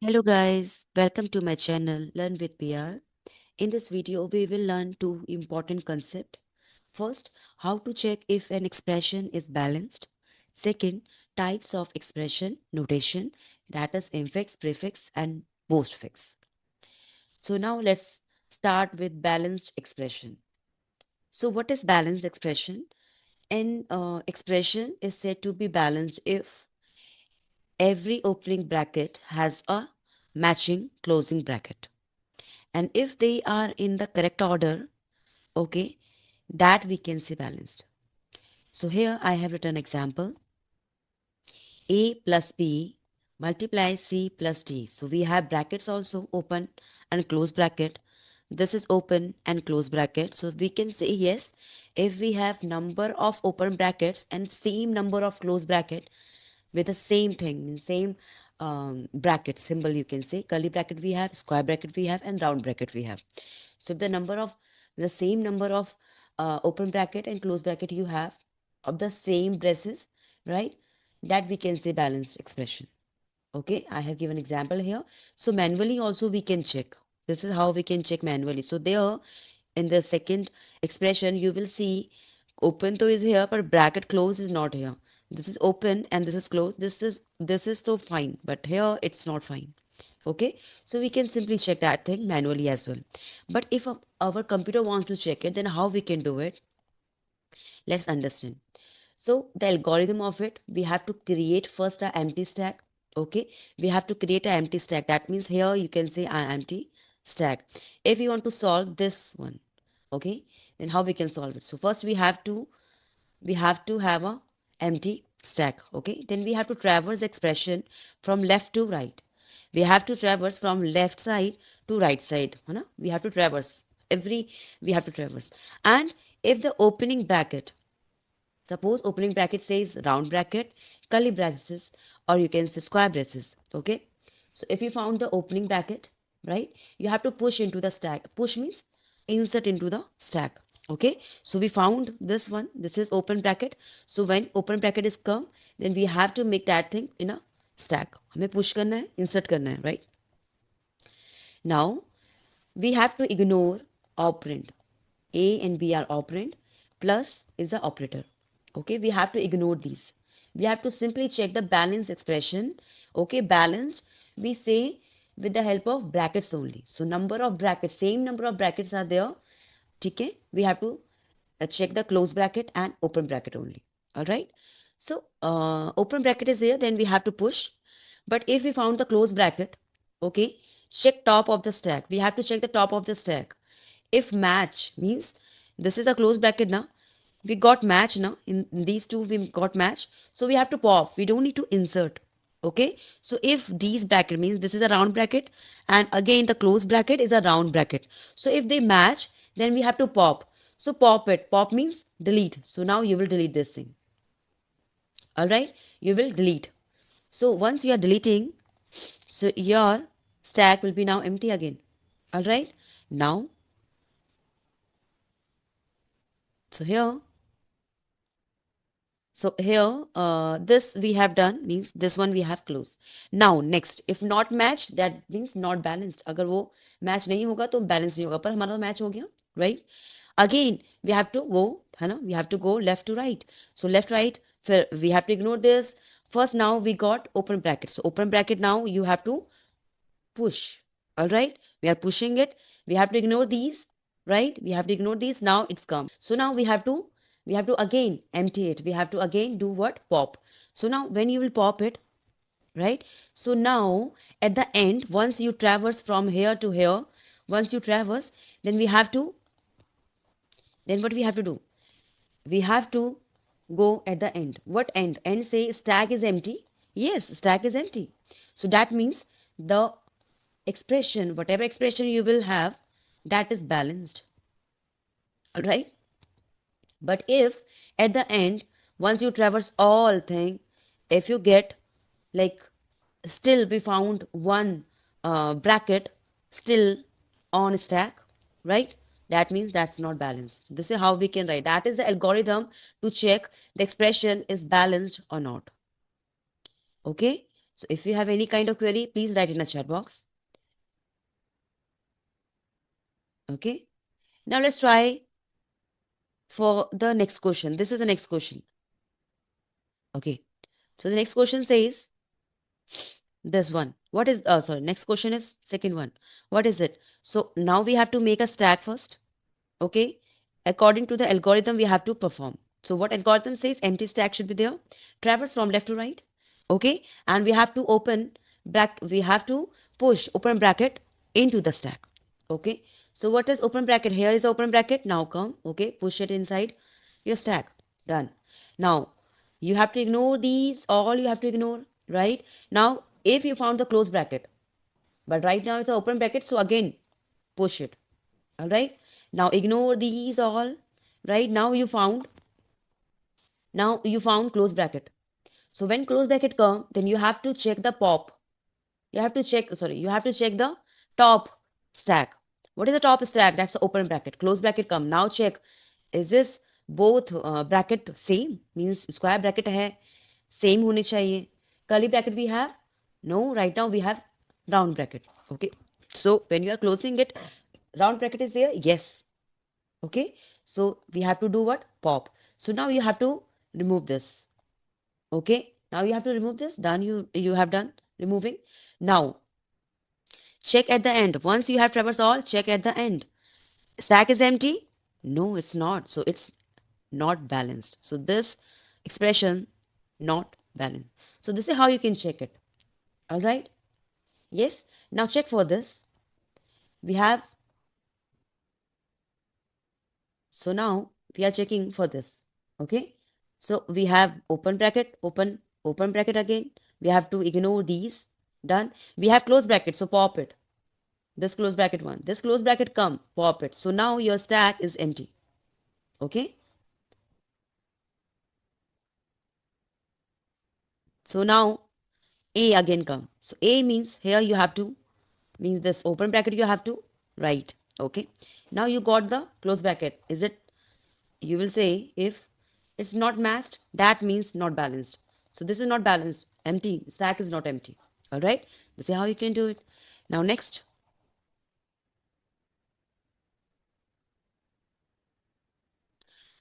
Hello guys, welcome to my channel Learn with PR. In this video, we will learn two important concepts. First, how to check if an expression is balanced. Second, types of expression, notation, that is infix, prefix and postfix. So now let's start with balanced expression. So what is balanced expression? An expression is said to be balanced if every opening bracket has a matching closing bracket. And if they are in the correct order, okay, that we can say balanced. So here I have written example. A plus B multiplies C plus D. So we have brackets also, open and close bracket. This is open and close bracket. So we can say yes, if we have number of open brackets and same number of close bracket with the same thing, same bracket symbol, you can say curly bracket we have, square bracket we have and round bracket we have. So if the same number of open bracket and close bracket you have of the same braces, right, that we can say balanced expression. Okay, I have given example here. So manually also we can check. This is how we can check manually. So there in the second expression you will see open to is here but bracket close is not here. This is open and this is closed. This is so fine, but here it's not fine. Okay, so we can simply check that thing manually as well. But if our computer wants to check it, then how we can do it? Let's understand. So the algorithm of it, we have to create first a empty stack. Okay, we have to create an empty stack. That means here you can say an empty stack. If you want to solve this one, okay, then how we can solve it? So first we have to have a empty stack. Okay, then we have to traverse expression from left to right. We have to traverse from left side to right side, है ना? We have to traverse every, we have to traverse. And if the opening bracket, suppose opening bracket says round bracket, curly braces, or you can say square braces. Okay, so if you found the opening bracket, right, you have to push into the stack. Push means insert into the stack. Okay, so we found this one, this is open bracket. So when open bracket is come, then we have to make that thing in a stack. हमें push करना है, insert करना है, right? Now we have to ignore operand. A and B are operand, plus is the operator. Okay, we have to ignore these. We have to simply check the balanced expression. Okay, balanced, we say with the help of brackets only. So number of brackets, same number of brackets are there. Okay, we have to check the close bracket and open bracket only. All right. So open bracket is there, then we have to push. But if we found the close bracket, okay, check top of the stack. We have to check the top of the stack. If match means this is a close bracket now, we got match now, in these two we got match, so we have to pop, we don't need to insert. Okay, so if these bracket means this is a round bracket and again the close bracket is a round bracket, so if they match then we have to pop. So pop it, pop means delete. So now you will delete this thing. All right, you will delete. So once you are deleting, so your stack will be now empty again. All right, now, so here, so here, this we have done means this one we have closed. Now next, if not match, that means not balanced. अगर वो match नहीं होगा तो balance नहीं होगा, पर हमारा तो match हो गया, right? Again, we have to go, है ना? We have to go left to right. So left, right, फिर we have to ignore this. First, now we got open bracket. So open bracket now you have to push. All right, we are pushing it. We have to ignore these, right? We have to ignore these. Now it's come. So now we have to again empty it. We have to again do what? Pop. So now when you will pop it, right? So now at the end, once you traverse from here to here, once you traverse, then we have to, then what we have to do? We have to go at the end. What end? End say stack is empty. Yes, stack is empty. So that means the expression, whatever expression you will have, that is balanced. All right. But if at the end, once you traverse all thing, if you get like still we found one bracket still on stack, right? That means that's not balanced. So this is how we can write. That is the algorithm to check the expression is balanced or not. Okay. So if you have any kind of query, please write in the chat box. Okay. Now let's try for the next question. This is the next question. Okay. So the next question says this one. What is, sorry, next question is second one. What is it? So now we have to make a stack first. Okay. According to the algorithm, we have to perform. So what algorithm says? Empty stack should be there. Traverse from left to right. Okay. And we have to we have to push open bracket into the stack. Okay. So what is open bracket? Here is the open bracket. Now come. Okay. Push it inside your stack. Done. Now you have to ignore these. All you have to ignore. Right. Now if you found the close bracket, but right now it's an open bracket. So again push it. All right. Now ignore these all. Right. Now you found close bracket. So when close bracket come, then you have to check the pop. You have to check the top stack. What is the top stack? That's the open bracket. Close bracket come. Now check, is this both bracket same? Means square bracket hai, same होने चाहिए. Curly bracket we have? No, right now we have round bracket. Okay. So when you are closing it, round bracket is there? Yes. Okay. So we have to do what? Pop. So now you have to remove this. Okay. Now you have to remove this. Done. You have done removing. Now check at the end. Once you have traversed all, check at the end. Stack is empty? No, it's not. So it's not balanced. So this expression not balanced. So this is how you can check it. All right. Yes. Now check for this. We have, so now we are checking for this. Okay. So we have open bracket, open bracket again. We have to ignore these. Done. We have close bracket. So pop it. This close bracket one. This close bracket come. Pop it. So now your stack is empty. Okay. So now A again come. So A means here you have to, means this open bracket you have to write. Okay. Now you got the close bracket. Is it, you will say if it's not matched, that means not balanced. So this is not balanced. Empty. Stack is not empty. Alright. This is how you can do it. Now next.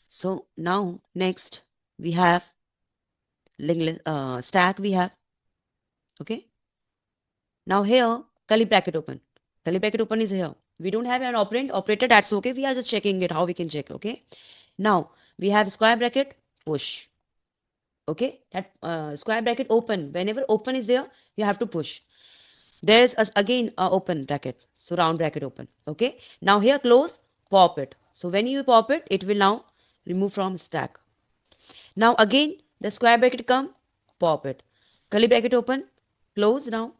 So now next we have stack we have. Okay. Now here, curly bracket open. Curly bracket open is here. We don't have an operator, that's okay. We are just checking it, how we can check, okay? Now, we have square bracket, push. Okay, that square bracket open. Whenever open is there, you have to push. There is again a open bracket. So round bracket open. Okay. Now here close, pop it. So when you pop it, it will now remove from stack. Now again the square bracket come, pop it. Curly bracket open, close now,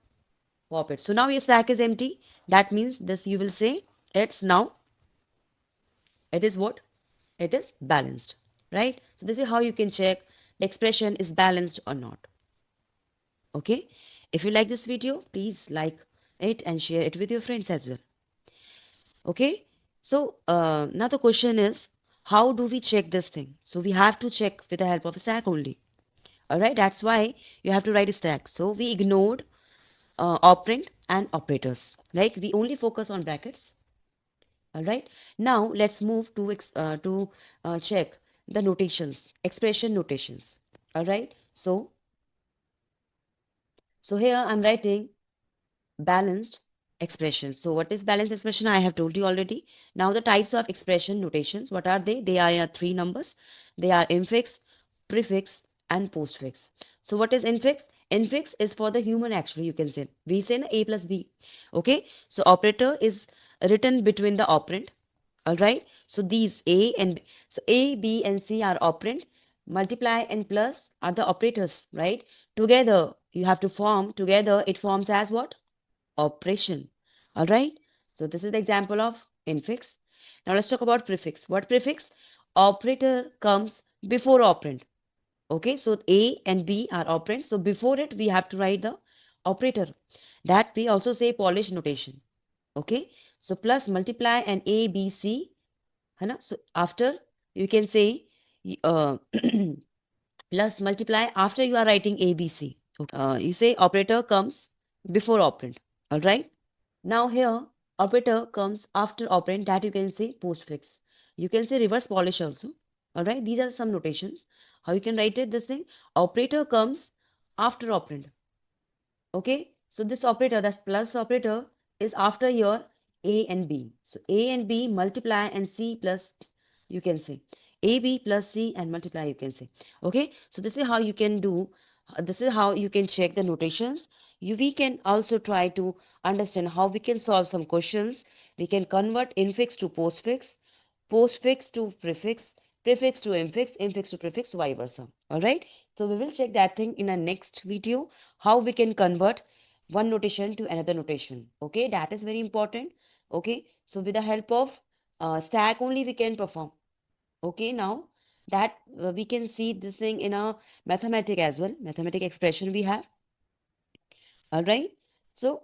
pop it. So now your stack is empty. That means this you will say it's now, it is what? It is balanced, right? So this is how you can check the expression is balanced or not. Okay. If you like this video, please like it and share it with your friends as well. Okay. So now the question is, how do we check this thing? So we have to check with the help of a stack only. All right. That's why you have to write a stack. So we ignored operand and operators. Like we only focus on brackets. All right. Now let's move to check the notations, expression notations. All right. So here I'm writing balanced expressions. So what is balanced expression? I have told you already. Now the types of expression notations, what are they? They are three numbers. They are infix, prefix, and postfix. So what is infix? Infix is for the human, actually, you can say. We say A plus B. Okay. So operator is written between the operand. All right. So these so A, B, and C are operand. Multiply and plus are the operators, right? Together, you have to form, together it forms as what? Operation. All right. So this is the example of infix. Now let's talk about prefix. What prefix? Operator comes before operand. Okay. So A and B are operands. So before it, we have to write the operator. That we also say Polish notation. Okay. So plus multiply and A, B, C. है So after you can say uh, plus multiply after you are writing ABC. You say operator comes before operand. All right. Now here operator comes after operand, that you can say postfix. You can say reverse Polish also. All right. These are some notations. How you can write it this thing. Operator comes after operand. Okay. So this operator, that's plus operator, is after your A and B. So A and B multiply and C plus, you can say AB plus C and multiply, you can say. Okay. So this is how you can do. This is how you can check the notations. We can also try to understand how we can solve some questions. We can convert infix to postfix, postfix to prefix, prefix to infix, infix to prefix, vice versa. All right. So we will check that thing in our next video, how we can convert one notation to another notation. Okay, that is very important. Okay, so with the help of stack only we can perform. Okay, now that we can see this thing in a mathematic as well, mathematic expression we have. All right. So,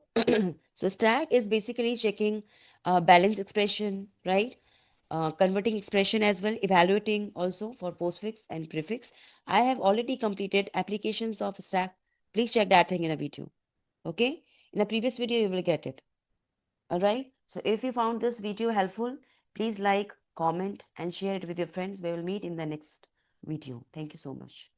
so stack is basically checking balance expression, right? Converting expression as well, evaluating also for postfix and prefix. I have already completed applications of stack. Please check that thing in a video. Okay. In a previous video, you will get it. All right. So if you found this video helpful, please like, comment, and share it with your friends. We will meet in the next video. Thank you so much.